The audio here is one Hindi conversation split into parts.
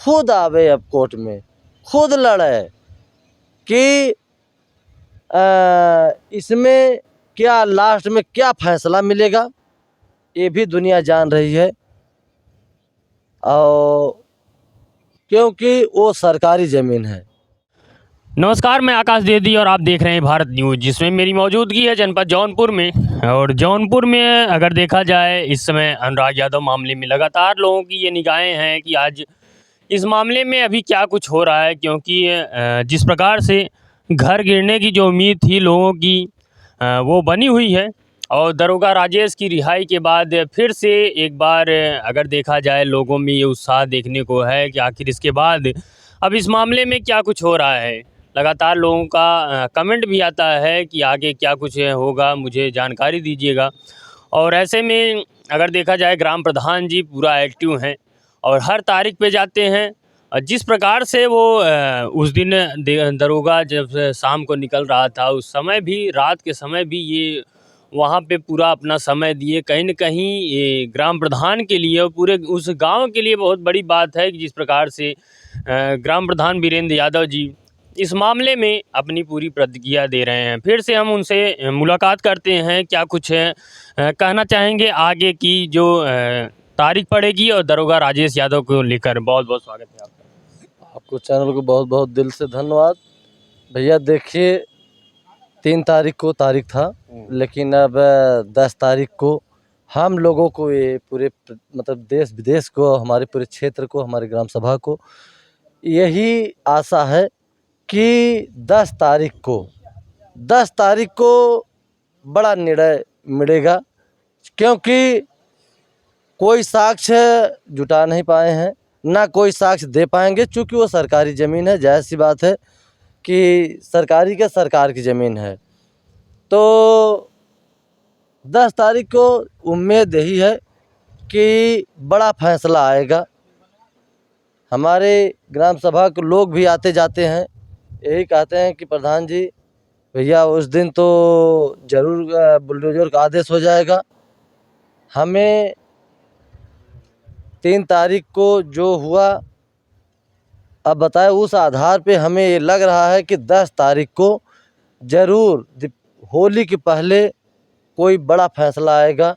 खुद आवे अब कोर्ट में, खुद लड़े कि इसमें क्या लास्ट में क्या फैसला मिलेगा, ये भी दुनिया जान रही है। और क्योंकि वो सरकारी ज़मीन है। नमस्कार, मैं आकाश द्विवेदी और आप देख रहे हैं भारत न्यूज़, जिसमें मेरी मौजूदगी है जनपद जौनपुर में। और जौनपुर में अगर देखा जाए इस समय अनुराग यादव मामले में लगातार लोगों की ये निगाहें हैं कि आज इस मामले में अभी क्या कुछ हो रहा है, क्योंकि जिस प्रकार से घर गिरने की जो उम्मीद थी लोगों की वो बनी हुई है। और दरोगा राजेश की रिहाई के बाद फिर से एक बार अगर देखा जाए लोगों में ये उत्साह देखने को है कि आखिर इसके बाद अब इस मामले में क्या कुछ हो रहा है। लगातार लोगों का कमेंट भी आता है कि आगे क्या कुछ होगा, मुझे जानकारी दीजिएगा। और ऐसे में अगर देखा जाए ग्राम प्रधान जी पूरा एक्टिव हैं और हर तारीख पे जाते हैं। जिस प्रकार से वो उस दिन दरोगा जब शाम को निकल रहा था, उस समय भी रात के समय भी ये वहाँ पे पूरा अपना समय दिए। कहीं न कहीं ये ग्राम प्रधान के लिए और पूरे उस गांव के लिए बहुत बड़ी बात है कि जिस प्रकार से ग्राम प्रधान वीरेंद्र यादव जी इस मामले में अपनी पूरी प्रतिक्रिया दे रहे हैं। फिर से हम उनसे मुलाकात करते हैं, क्या कुछ कहना चाहेंगे आगे की जो तारीख पड़ेगी और दरोगा राजेश यादव को लेकर। बहुत बहुत स्वागत है आपका। आपको चैनल को बहुत बहुत दिल से धन्यवाद। भैया देखिए 3 तारीख को तारीख था, लेकिन अब 10 तारीख को हम लोगों को ये पूरे मतलब देश विदेश को, हमारे पूरे क्षेत्र को, हमारे ग्राम सभा को यही आशा है कि 10 तारीख को बड़ा निर्णय मिलेगा, क्योंकि कोई साक्ष्य जुटा नहीं पाए हैं, ना कोई साक्ष्य दे पाएंगे, चूँकि वो सरकारी ज़मीन है। जाहिर सी बात है कि सरकार की ज़मीन है। तो 10 तारीख को उम्मीद यही है कि बड़ा फैसला आएगा। हमारे ग्राम सभा के लोग भी आते जाते हैं, यही कहते हैं कि प्रधान जी भैया उस दिन तो ज़रूर बुलडोज़र का आदेश हो जाएगा। हमें 3 तारीख को जो हुआ, अब बताएं, उस आधार पे हमें ये लग रहा है कि 10 तारीख को ज़रूर होली के पहले कोई बड़ा फैसला आएगा।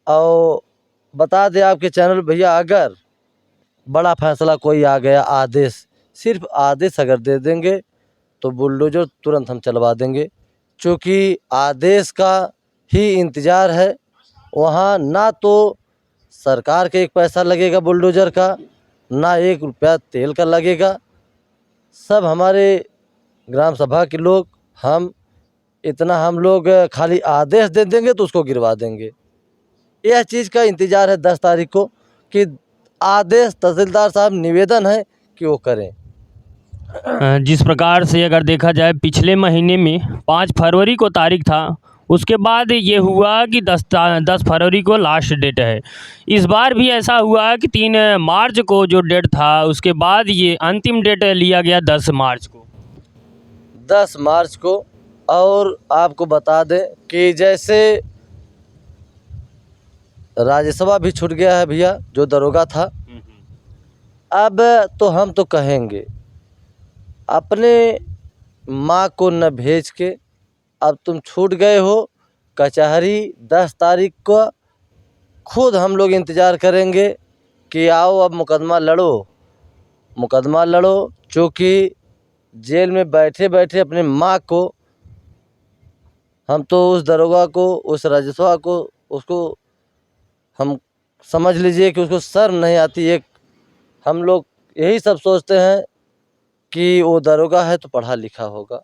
और बता दें आपके चैनल भैया, अगर बड़ा फैसला कोई आ गया, आदेश, सिर्फ आदेश अगर दे देंगे तो बुलडोज़र तुरंत हम चलवा देंगे, क्योंकि आदेश का ही इंतज़ार है। वहाँ ना तो सरकार के एक पैसा लगेगा बुलडोज़र का, ना 1 रुपया तेल का लगेगा। सब हमारे ग्राम सभा के लोग, हम लोग खाली आदेश दे देंगे तो उसको गिरवा देंगे। यह चीज़ का इंतज़ार है 10 तारीख को कि आदेश, तहसीलदार साहब निवेदन है कि वो करें। जिस प्रकार से अगर देखा जाए पिछले महीने में 5 फरवरी को तारीख था, उसके बाद ये हुआ कि 10 फरवरी को लास्ट डेट है। इस बार भी ऐसा हुआ कि 3 मार्च को जो डेट था, उसके बाद ये अंतिम डेट लिया गया 10 मार्च को। 10 मार्च को। और आपको बता दें कि जैसे राज्यसभा भी छूट गया है भैया, जो दरोगा था। अब तो हम तो कहेंगे, अपने माँ को न भेज के अब तुम छूट गए हो कचहरी। 10 तारीख को खुद हम लोग इंतज़ार करेंगे कि आओ अब मुकदमा लड़ो, चूँकि जेल में बैठे बैठे अपने माँ को, हम तो उस दरोगा को, उस राज्यसभा को, उसको हम समझ लीजिए कि उसको शर्म नहीं आती। एक हम लोग यही सब सोचते हैं कि वो दरोगा है तो पढ़ा लिखा होगा,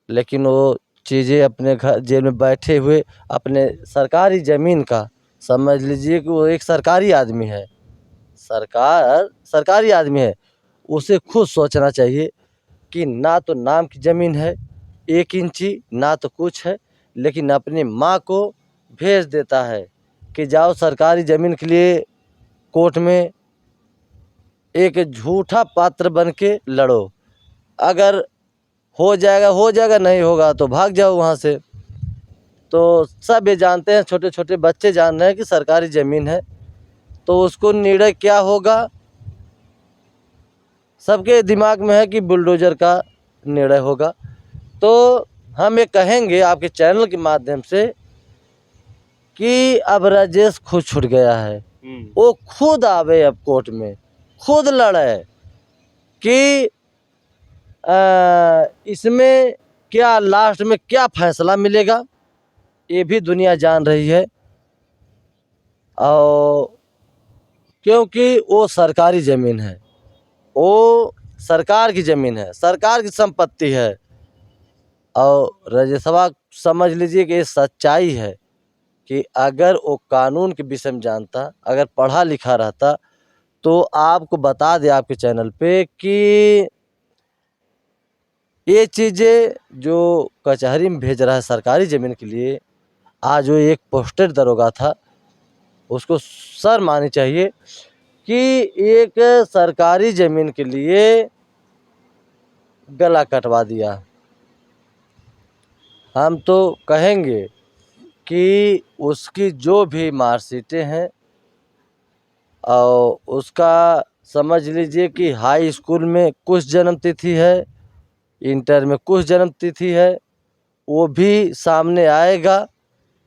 लेकिन वो चीज़ें अपने घर जेल में बैठे हुए अपने सरकारी ज़मीन का, समझ लीजिए कि वो एक सरकारी आदमी है, सरकारी आदमी है। उसे खुद सोचना चाहिए कि ना तो नाम की ज़मीन है 1 इंची, ना तो कुछ है, लेकिन अपनी माँ को भेज देता है कि जाओ सरकारी ज़मीन के लिए कोर्ट में एक झूठा पात्र बन के लड़ो। अगर हो जाएगा, नहीं होगा तो भाग जाओ वहाँ से। तो सब ये जानते हैं, छोटे छोटे बच्चे जान रहे हैं कि सरकारी ज़मीन है, तो उसको निर्णय क्या होगा सबके दिमाग में है कि बुलडोज़र का निर्णय होगा। तो हम ये कहेंगे आपके चैनल के माध्यम से कि अब राजेश खुद छूट गया है, वो खुद आवे अब कोर्ट में, खुद लड़े कि इसमें क्या लास्ट में क्या फैसला मिलेगा, ये भी दुनिया जान रही है। और क्योंकि वो सरकारी ज़मीन है, वो सरकार की ज़मीन है, सरकार की संपत्ति है। और राजसभा समझ लीजिए कि ये सच्चाई है कि अगर वो कानून के विषय में जानता, अगर पढ़ा लिखा रहता, तो आपको बता दे आपके चैनल पे कि ये चीज़ें जो कचहरी में भेज रहा है सरकारी ज़मीन के लिए, आज वो एक पोस्टेड दरोगा था, उसको शर्म आनी चाहिए कि एक सरकारी ज़मीन के लिए गला कटवा दिया। हम तो कहेंगे कि उसकी जो भी मार्कशीटें हैं और उसका समझ लीजिए कि हाई स्कूल में कुछ जन्म तिथि है, इंटर में कुछ जन्म तिथि है, वो भी सामने आएगा,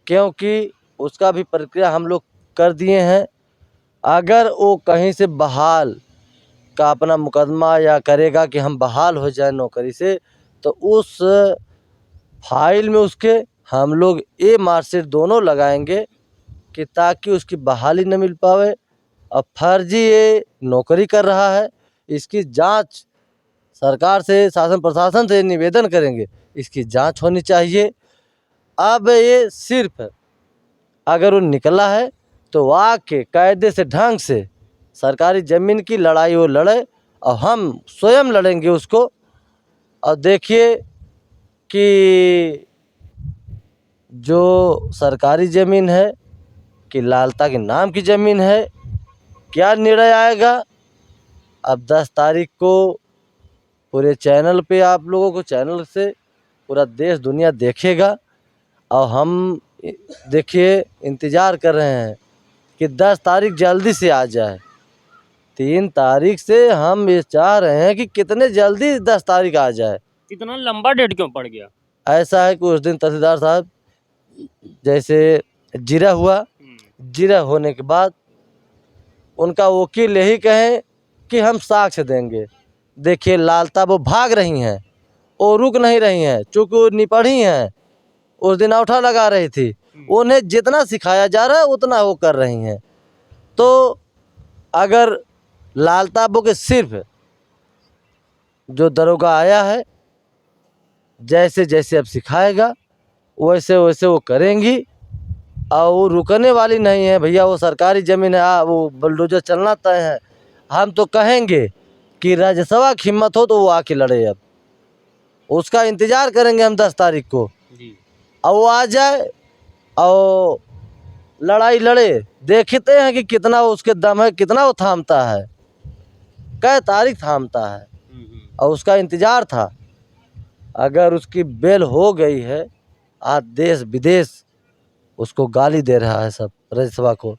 क्योंकि उसका भी प्रक्रिया हम लोग कर दिए हैं। अगर वो कहीं से बहाल का अपना मुकदमा या करेगा कि हम बहाल हो जाए नौकरी से, तो उस फाइल में उसके हम लोग ये मार्कशीट दोनों लगाएंगे कि ताकि उसकी बहाली न मिल पावे। और फर्जी ये नौकरी कर रहा है, इसकी जांच सरकार से, शासन प्रशासन से निवेदन करेंगे, इसकी जांच होनी चाहिए। अब ये सिर्फ अगर वो निकला है तो आके कायदे से ढंग से सरकारी ज़मीन की लड़ाई वो लड़े और हम स्वयं लड़ेंगे उसको। और देखिए कि जो सरकारी ज़मीन है कि लालता के नाम की ज़मीन है, क्या निर्णय आएगा। अब 10 तारीख को पूरे चैनल पे आप लोगों को, चैनल से पूरा देश दुनिया देखेगा। और हम देखिए इंतज़ार कर रहे हैं कि 10 तारीख जल्दी से आ जाए। 3 तारीख से हम ये चाह रहे हैं कि कितने जल्दी 10 तारीख आ जाए। इतना लंबा डेट क्यों पड़ गया? ऐसा है कि उस दिन तहसीलदार साहब जैसे जिरा हुआ, जिरा होने के बाद उनका वकील यही कहे कि हम साक्ष्य देंगे। देखिए लालता वो भाग रही हैं, वो रुक नहीं रही हैं, चूँकि वो निपढ़ी हैं, उस दिन औठा लगा रही थी, उन्हें जितना सिखाया जा रहा है उतना वो कर रही हैं। तो अगर लालता वो के सिर्फ जो दरोगा आया है जैसे जैसे अब सिखाएगा वैसे वैसे वो करेंगी, और वो रुकने वाली नहीं है भैया। वो सरकारी ज़मीन है, वो बुलडोज़र चलना तय है। हम तो कहेंगे कि राज्यसभा की हिम्मत हो तो वो आके लड़े, अब उसका इंतज़ार करेंगे हम 10 तारीख को। और वो आ जाए और लड़ाई लड़े, देखते हैं कि कितना उसके दम है, कितना वो थामता है, कै तारीख थामता है। और उसका इंतज़ार था। अगर उसकी बेल हो गई है, आज देश विदेश उसको गाली दे रहा है सब राज्यसभा को।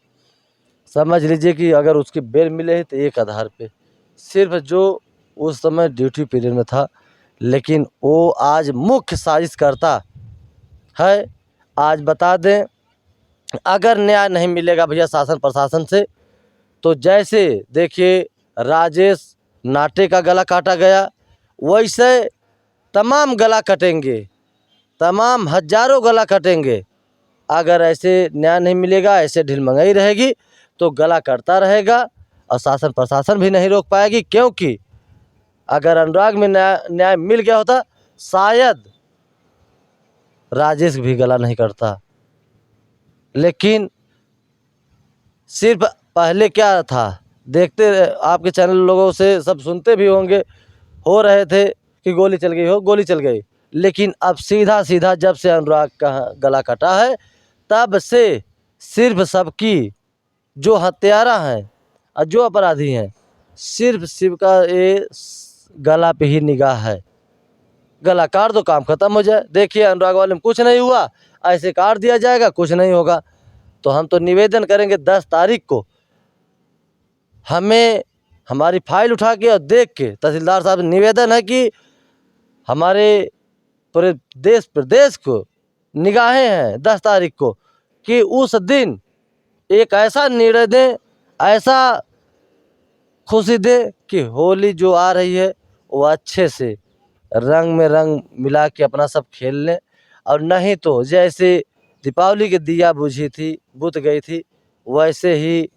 समझ लीजिए कि अगर उसकी बेल मिले है तो एक आधार पे, सिर्फ जो उस समय ड्यूटी पीरियड में था, लेकिन वो आज मुख्य साजिश करता है। आज बता दें, अगर न्याय नहीं मिलेगा भैया शासन प्रशासन से, तो जैसे देखिए राजेश नाटे का गला काटा गया, वैसे तमाम गला कटेंगे, तमाम हजारों गला कटेंगे। अगर ऐसे न्याय नहीं मिलेगा, ऐसे ढिलमंगाई रहेगी तो गला कटता रहेगा और शासन प्रशासन भी नहीं रोक पाएगी। क्योंकि अगर अनुराग में न्याय मिल गया होता, शायद राजेश भी गला नहीं कटता। लेकिन सिर्फ पहले क्या था, देखते आपके चैनल लोगों से सब सुनते भी होंगे, हो रहे थे कि गोली चल गई हो, गोली चल गई। लेकिन अब सीधा सीधा जब से अनुराग का गला कटा है, तब से सिर्फ सबकी जो हत्यारा हैं और जो अपराधी हैं, सिर्फ शिव का ये गला पे ही निगाह है। गला काट दो, काम खत्म हो जाए। देखिए अनुराग वाले में कुछ नहीं हुआ, ऐसे काट दिया जाएगा, कुछ नहीं होगा। तो हम तो निवेदन करेंगे 10 तारीख को हमें हमारी फाइल उठा के और देख के तहसीलदार साहब से निवेदन है कि हमारे पूरे देश प्रदेश को निगाहें हैं 10 तारीख को कि उस दिन एक ऐसा निर्णय दें, ऐसा खुशी दें कि होली जो आ रही है वो अच्छे से रंग में रंग मिला के अपना सब खेल लें। और नहीं तो जैसे दीपावली के दिया बुझी थी, बुझ गई थी, वैसे ही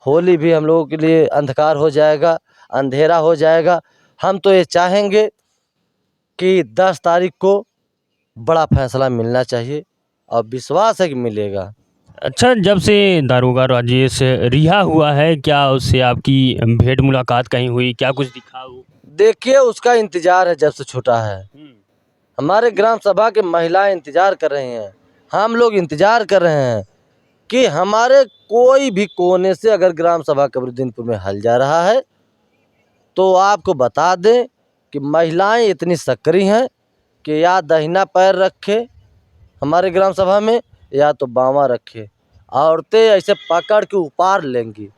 होली भी हम लोगों के लिए अंधकार हो जाएगा, अंधेरा हो जाएगा। हम तो ये चाहेंगे कि 10 तारीख को बड़ा फैसला मिलना चाहिए और विश्वास है कि मिलेगा। अच्छा, जब से दारोगा राजेश रिहा हुआ है, क्या उससे आपकी भेंट मुलाकात कहीं हुई, क्या कुछ दिखा वो? देखिए, उसका इंतजार है जब से छूटा है। हमारे ग्राम सभा के महिलाएं इंतजार कर रही हैं, हम लोग इंतजार कर रहे हैं कि हमारे कोई भी कोने से अगर ग्राम सभा कबरुद्दीनपुर में हल जा रहा है तो आपको बता दें कि महिलाएं इतनी सक्रिय हैं कि या दाहिना पैर रखे हमारे ग्राम सभा में या तो बावां रखे। औरतें ऐसे पकड़ के उपार लेंगी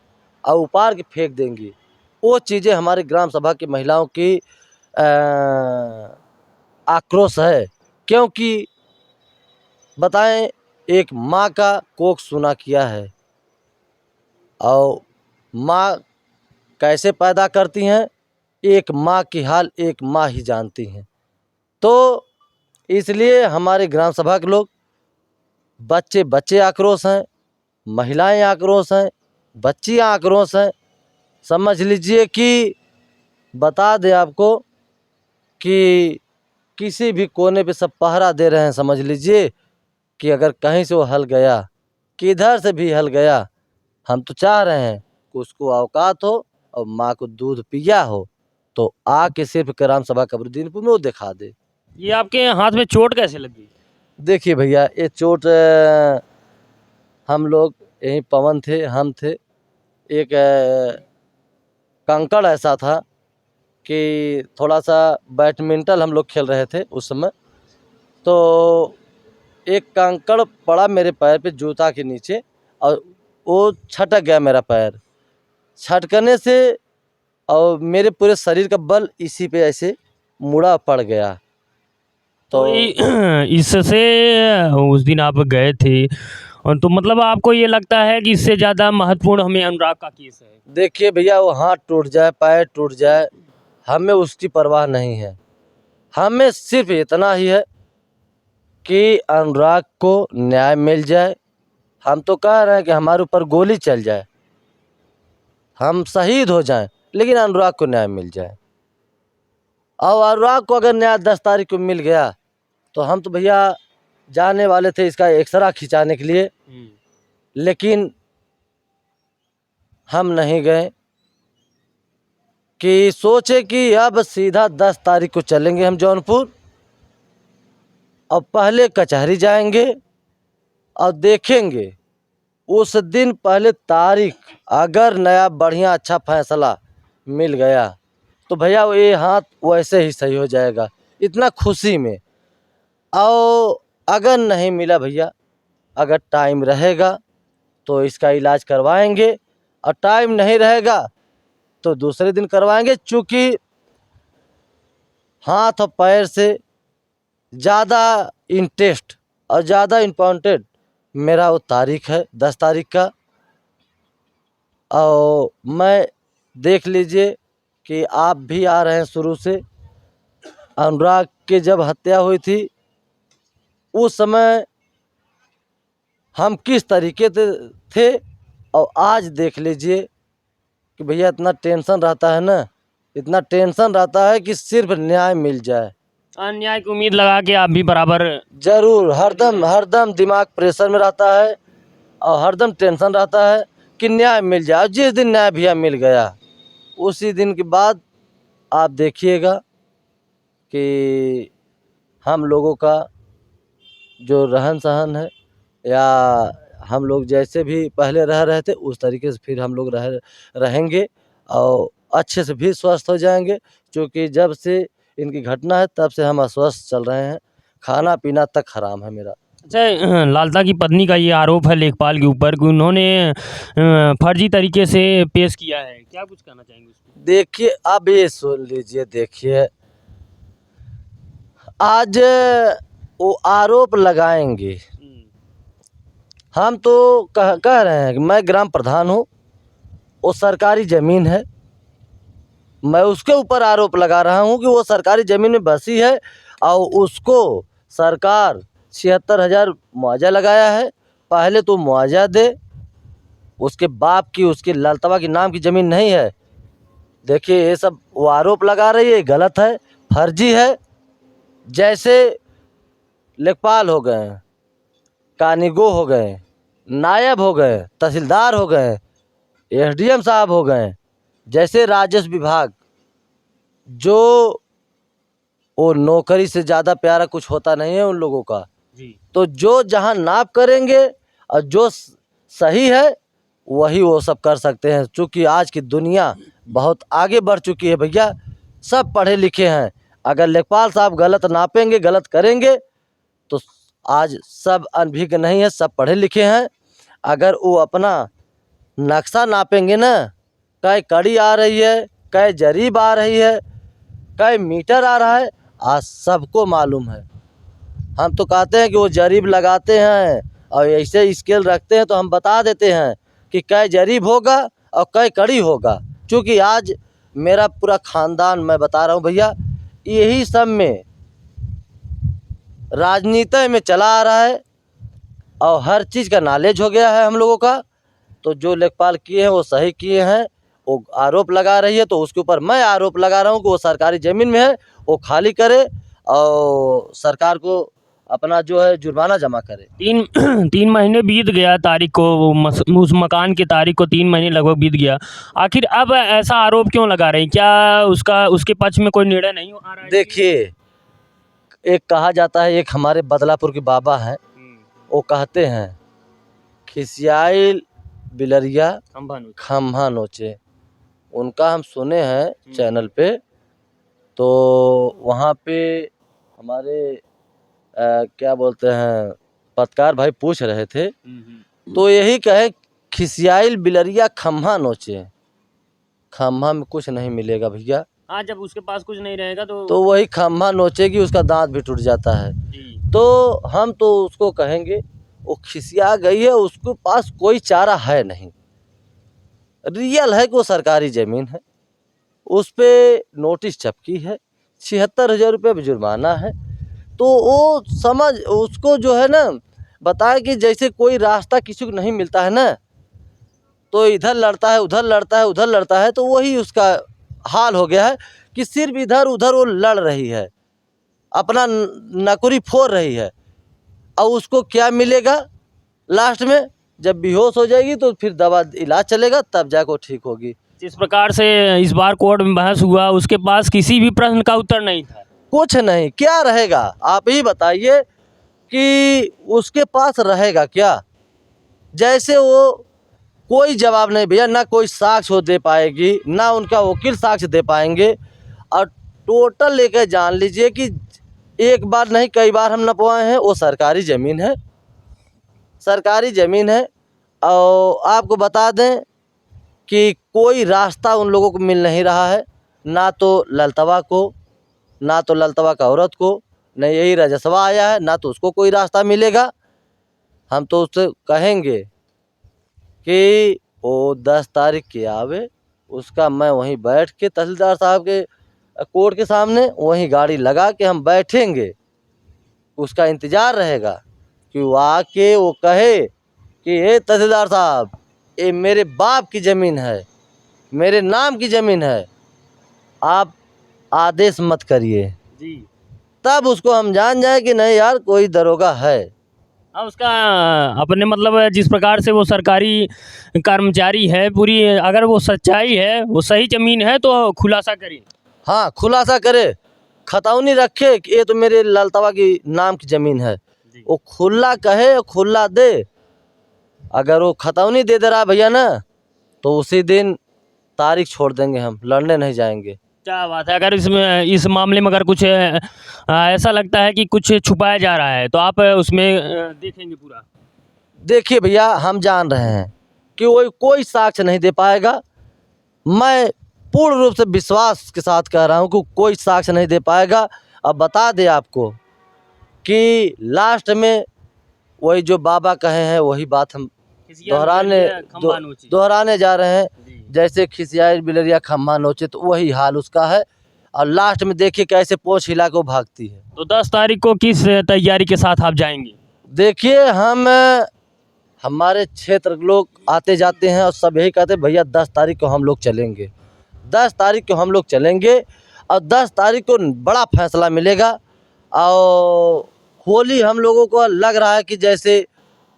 और उपार के फेंक देंगी। वो चीज़ें हमारे ग्राम सभा की महिलाओं की आक्रोश है। क्योंकि बताएं, एक माँ का कोख सूना किया है और माँ कैसे पैदा करती हैं, एक माँ की हाल एक माँ ही जानती हैं। तो इसलिए हमारे ग्राम सभा के लोग बच्चे आक्रोश हैं, महिलाएं आक्रोश हैं, बच्चियां आक्रोश हैं। समझ लीजिए कि बता दें आपको कि किसी भी कोने पे सब पहरा दे रहे हैं। समझ लीजिए कि अगर कहीं से वो हल गया, किधर से भी हल गया, हम तो चाह रहे हैं कि उसको औकात हो और माँ को दूध पिया हो तो आके सिर्फ ग्राम सभा कबरुद्दीनपुर में वो दिखा दे। ये आपके हाथ में चोट कैसे लगी? देखिए भैया, ये चोट हम लोग यहीं पवन थे, हम थे, एक कंकड़ ऐसा था कि थोड़ा सा बैडमिंटन हम लोग खेल रहे थे उस समय, तो एक कंकड़ पड़ा मेरे पैर पे जूता के नीचे और वो छटक गया मेरा पैर। छटकने से और मेरे पूरे शरीर का बल इसी पे ऐसे मुड़ा पड़ गया। तो इससे उस दिन आप गए थे और तो मतलब आपको ये लगता है कि इससे ज़्यादा महत्वपूर्ण हमें अनुराग का केस है? देखिए भैया, वो हाथ टूट जाए, पैर टूट जाए, हमें उसकी परवाह नहीं है। हमें सिर्फ इतना ही है कि अनुराग को न्याय मिल जाए। हम तो कह रहे हैं कि हमारे ऊपर गोली चल जाए, हम शहीद हो जाएं, लेकिन अनुराग को न्याय मिल जाए। और अनुराग को अगर न्याय 10 तारीख को मिल गया तो हम तो भैया जाने वाले थे इसका एक्सरा खिंचाने के लिए, लेकिन हम नहीं गए कि सोचे कि अब सीधा 10 तारीख को चलेंगे हम जौनपुर और पहले कचहरी जाएंगे और देखेंगे उस दिन पहले तारीख अगर नया बढ़िया अच्छा फैसला मिल गया तो भैया ये हाथ वैसे ही सही हो जाएगा, इतना खुशी में। और अगर नहीं मिला भैया, अगर टाइम रहेगा तो इसका इलाज करवाएंगे और टाइम नहीं रहेगा तो दूसरे दिन करवाएंगे। चूँकि हाथ और पैर से ज़्यादा इंटरेस्ट और ज़्यादा इम्पोर्टेंट मेरा वो तारीख है 10 तारीख का। और मैं देख लीजिए कि आप भी आ रहे हैं शुरू से। अनुराग की जब हत्या हुई थी उस समय हम किस तरीके से थे और आज देख लीजिए कि भैया इतना टेंशन रहता है ना, इतना टेंशन रहता है कि सिर्फ न्याय मिल जाए। अन्याय की उम्मीद लगा के आप भी बराबर जरूर हरदम दिमाग प्रेशर में रहता है और हरदम टेंशन रहता है कि न्याय मिल जाए। जिस दिन न्याय भैया मिल गया उसी दिन के बाद आप देखिएगा कि हम लोगों का जो रहन सहन है या हम लोग जैसे भी पहले रह रहे थे उस तरीके से फिर हम लोग रहेंगे और अच्छे से भी स्वस्थ हो जाएंगे। क्योंकि जब से इनकी घटना है तब से हम अस्वस्थ चल रहे हैं, खाना पीना तक हराम है मेरा। अच्छा, लालता की पत्नी का ये आरोप है लेखपाल के ऊपर कि उन्होंने फर्जी तरीके से पेश किया है, क्या कुछ कहना चाहेंगे उस पे? देखिए अब ये सुन लीजिए, देखिए आज वो आरोप लगाएंगे। हम तो कह रहे हैं कि मैं ग्राम प्रधान हूँ, वो सरकारी ज़मीन है, मैं उसके ऊपर आरोप लगा रहा हूँ कि वो सरकारी ज़मीन में बसी है और उसको सरकार 76,000 मुआवजा लगाया है। पहले तो मुआवजा दे, उसके बाप की, उसके ललतवा के नाम की ज़मीन नहीं है। देखिए ये सब वो आरोप लगा रही है, गलत है, फर्जी है। जैसे लेखपाल हो गए, कानीगो हो गए, नायब हो गए, तहसीलदार हो गए, एसडीएम साहब हो गए, जैसे राजस्व विभाग, जो वो नौकरी से ज़्यादा प्यारा कुछ होता नहीं है उन लोगों का। जी। तो जो जहाँ नाप करेंगे और जो सही है वही वो सब कर सकते हैं। चूँकि आज की दुनिया बहुत आगे बढ़ चुकी है भैया, सब पढ़े लिखे हैं। अगर लेखपाल साहब गलत नापेंगे, गलत करेंगे तो आज सब अनभिज्ञ नहीं है, सब पढ़े लिखे हैं। अगर वो अपना नक्शा नापेंगे ना, कै कड़ी आ रही है, कै जरीब आ रही है, कै मीटर आ रहा है, आज सबको मालूम है। हम तो कहते हैं कि वो जरीब लगाते हैं और ऐसे स्केल रखते हैं तो हम बता देते हैं कि कै जरीब होगा और कै कड़ी होगा। क्योंकि आज मेरा पूरा ख़ानदान, मैं बता रहा हूँ भैया, यही सब में राजनीति में चला आ रहा है और हर चीज़ का नॉलेज हो गया है हम लोगों का। तो जो लेखपाल किए हैं वो सही किए हैं। वो आरोप लगा रही है तो उसके ऊपर मैं आरोप लगा रहा हूँ कि वो सरकारी ज़मीन में है, वो खाली करे और सरकार को अपना जो है जुर्माना जमा करे। 3 महीने बीत गया तारीख को, उस मकान की तारीख को 3 महीने लगभग बीत गया। आखिर अब ऐसा आरोप क्यों लगा रहे हैं? क्या उसके पक्ष में कोई निर्णय नहीं आ रहा है? देखिए एक कहा जाता है, एक हमारे बदलापुर के बाबा हैं, वो कहते हैं खिसियाइल बिलरिया खम्हा नोचे। उनका हम सुने हैं चैनल पे। तो वहाँ पे हमारे क्या बोलते हैं पत्रकार भाई पूछ रहे थे, तो यही कहे खिसियाइल बिलरिया खम्हा नोचे। खम्हा में कुछ नहीं मिलेगा भैया। हाँ, जब उसके पास कुछ नहीं रहेगा तो वही खम्हा नोचेगी, उसका दांत भी टूट जाता है। तो हम तो उसको कहेंगे वो खिसिया गई है, उसके पास कोई चारा है नहीं। रियल है कि वो सरकारी ज़मीन है, उस पे नोटिस छपकी है, 76,000 रुपये जुर्माना है। तो वो समझ उसको जो है ना बताए कि जैसे कोई रास्ता किसी को नहीं मिलता है ना, तो इधर लड़ता है, उधर लड़ता है, उधर लड़ता है, तो वही उसका हाल हो गया है कि सिर्फ इधर उधर वो लड़ रही है, अपना नकुरी फोड़ रही है। और उसको क्या मिलेगा लास्ट में? जब बेहोश हो जाएगी तो फिर दवा इलाज चलेगा, तब जाकर ठीक होगी। जिस प्रकार से इस बार कोर्ट में बहस हुआ, उसके पास किसी भी प्रश्न का उत्तर नहीं था। कुछ नहीं, क्या रहेगा आप ही बताइए कि उसके पास रहेगा क्या? जैसे वो कोई जवाब नहीं भैया, ना कोई साक्ष्य वो दे पाएगी, ना उनका वकील साक्ष्य दे पाएंगे। और टोटल लेकर जान लीजिए कि एक बार नहीं कई बार हम नपवाए हैं। वो सरकारी ज़मीन है, सरकारी ज़मीन है। और आपको बता दें कि कोई रास्ता उन लोगों को मिल नहीं रहा है, ना तो ललतवा को, ना तो ललतवा का औरत को, न यही रजसवा आया है, ना तो उसको कोई रास्ता मिलेगा। हम तो उससे कहेंगे कि वो 10 तारीख के आवे, उसका मैं वहीं बैठ के तहसीलदार साहब के कोर्ट के सामने वहीं गाड़ी लगा के हम बैठेंगे, उसका इंतज़ार रहेगा कि वो आके वो कहे कि हे तहसीलदार साहब, ये मेरे बाप की ज़मीन है, मेरे नाम की ज़मीन है, आप आदेश मत करिए। जी। तब उसको हम जान जाए कि नहीं यार कोई दरोगा है। हाँ, उसका अपने मतलब जिस प्रकार से वो सरकारी कर्मचारी है, पूरी अगर वो सच्चाई है, वो सही ज़मीन है तो खुलासा करिए। हाँ, खुलासा करे, खतौनी रखे कि ये तो मेरे ललतवा की नाम की ज़मीन है। वो खुला कहे, खुला दे। अगर वो खतौनी दे दे रहा भैया ना, तो उसी दिन तारीख छोड़ देंगे, हम लड़ने नहीं जाएंगे। क्या बात है। अगर इसमें इस मामले में अगर कुछ ऐसा लगता है कि कुछ छुपाया जा रहा है तो आप उसमें देखेंगे पूरा। देखिए भैया, हम जान रहे हैं कि वो कोई साक्ष्य नहीं दे पाएगा। मैं पूर्ण रूप से विश्वास के साथ कह रहा हूँ कि कोई साक्ष्य नहीं दे पाएगा। अब बता दे आपको कि लास्ट में वही जो बाबा कहे हैं वही बात हम दोहराने जा रहे हैं। जैसे खिसियाई बिलरिया खम्भा नोचे, तो वही हाल उसका है। और लास्ट में देखिए कैसे पोंछ हिला के वो भागती है। तो 10 तारीख को किस तैयारी के साथ आप जाएंगे? देखिए, हमारे क्षेत्र के लोग आते जाते हैं और सब यही कहते हैं भैया 10 तारीख को हम लोग चलेंगे, 10 तारीख को हम लोग चलेंगे। और 10 तारीख को बड़ा फैसला मिलेगा। और होली हम लोगों को लग रहा है कि जैसे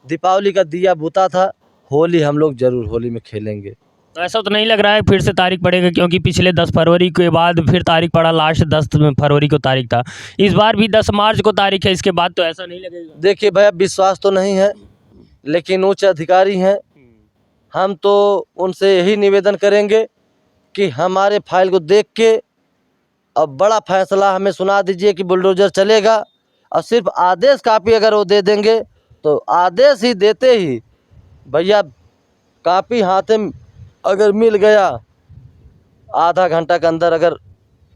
दीपावली का दिया बुता था, होली हम लोग ज़रूर होली में खेलेंगे। तो ऐसा तो नहीं लग रहा है फिर से तारीख पड़ेगा, क्योंकि पिछले 10 फरवरी के बाद फिर तारीख पड़ा, लास्ट 10 फरवरी को तारीख था। इस बार भी 10 मार्च को तारीख है, इसके बाद तो ऐसा नहीं लगेगा? देखिए भैया, विश्वास तो नहीं है, लेकिन उच्च अधिकारी हैं, हम तो उनसे यही निवेदन करेंगे कि हमारे फाइल को देख के अब बड़ा फैसला हमें सुना दीजिए कि बुलडोज़र चलेगा। और सिर्फ आदेश कापी अगर वो दे देंगे तो आदेश ही देते ही भैया कापी हाथ में अगर मिल गया, आधा घंटा के अंदर अगर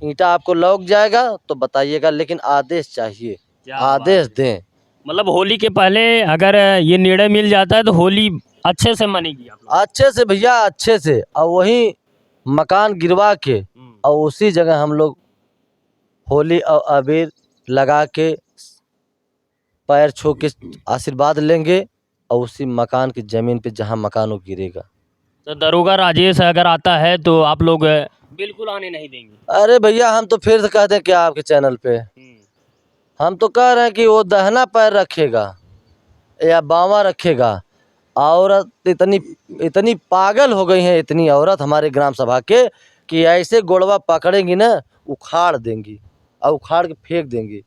ईंटा आपको लौक जाएगा तो बताइएगा, लेकिन आदेश चाहिए, आदेश दें। मतलब होली के पहले अगर ये निर्णय मिल जाता है तो होली अच्छे से मनेगी आप लोग? अच्छे से भैया, अच्छे से। और वहीं मकान गिरवा के और उसी जगह हम लोग होली और अबीर लगा के पैर छू के आशीर्वाद लेंगे और उसी मकान की ज़मीन पे जहाँ मकान वो गिरेगा। तो दरोगा राजेश अगर आता है तो आप लोग बिल्कुल आने नहीं देंगे? अरे भैया, हम तो फिर से कहते हैं क्या आपके चैनल पे, हम तो कह रहे हैं कि वो दाहिना पैर रखेगा या बावां रखेगा। औरत इतनी पागल हो गई हैं, इतनी औरत हमारे ग्राम सभा के, कि ऐसे गोड़वा पकड़ेंगी ना, उखाड़ देंगी और उखाड़ के फेंक देंगी।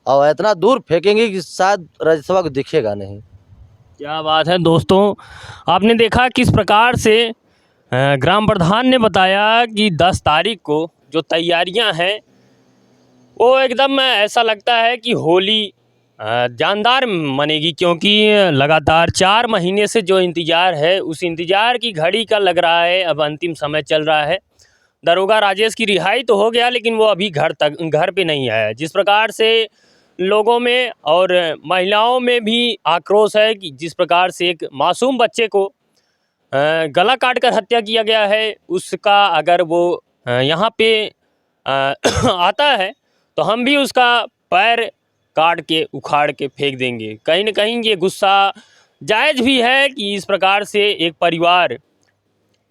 और इतना दूर फेंकेंगी कि शायद राज्यसभा को दिखेगा नहीं। क्या बात है दोस्तों, आपने देखा किस प्रकार से ग्राम प्रधान ने बताया कि 10 तारीख को जो तैयारियां हैं वो एकदम ऐसा लगता है कि होली जानदार मनेगी, क्योंकि लगातार 4 महीने से जो इंतज़ार है उस इंतज़ार की घड़ी का लग रहा है अब अंतिम समय चल रहा है। दरोगा राजेश की रिहाई तो हो गया, लेकिन वो अभी घर पे नहीं आया। जिस प्रकार से लोगों में और महिलाओं में भी आक्रोश है कि जिस प्रकार से एक मासूम बच्चे को गला काट कर हत्या किया गया है, उसका अगर वो यहाँ पे आता है तो हम भी उसका पैर काट के उखाड़ के फेंक देंगे। कहीं न कहीं ये गुस्सा जायज़ भी है कि इस प्रकार से एक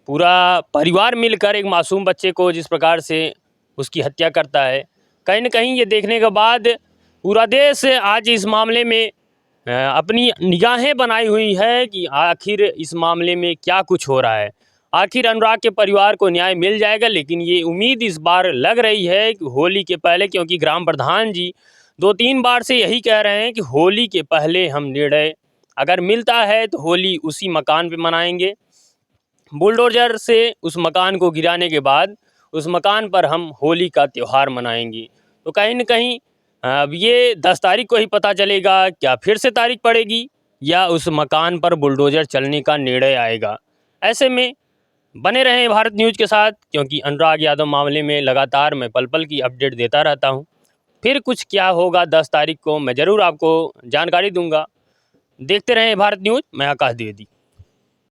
पूरा परिवार मिलकर एक मासूम बच्चे को जिस प्रकार से उसकी हत्या करता है। कहीं न कहीं ये देखने के बाद पूरा देश आज इस मामले में अपनी निगाहें बनाई हुई है कि आखिर इस मामले में क्या कुछ हो रहा है। आखिर अनुराग के परिवार को न्याय मिल जाएगा, लेकिन ये उम्मीद इस बार लग रही है कि होली के पहले, क्योंकि ग्राम प्रधान जी 2-3 बार से यही कह रहे हैं कि होली के पहले हम निर्णय अगर मिलता है तो होली उसी मकान पे मनाएंगे। बुलडोज़र से उस मकान को गिराने के बाद उस मकान पर हम होली का त्यौहार मनाएंगे। तो कहीं न कहीं अब ये 10 तारीख को ही पता चलेगा, क्या फिर से तारीख पड़ेगी या उस मकान पर बुलडोज़र चलने का निर्णय आएगा। ऐसे में बने रहें भारत न्यूज़ के साथ, क्योंकि अनुराग यादव मामले में लगातार मैं पल-पल की अपडेट देता रहता हूँ। फिर कुछ क्या होगा 10 तारीख को मैं ज़रूर आपको जानकारी दूँगा। देखते रहें भारत न्यूज़, मैं आकाश द्विवेदी।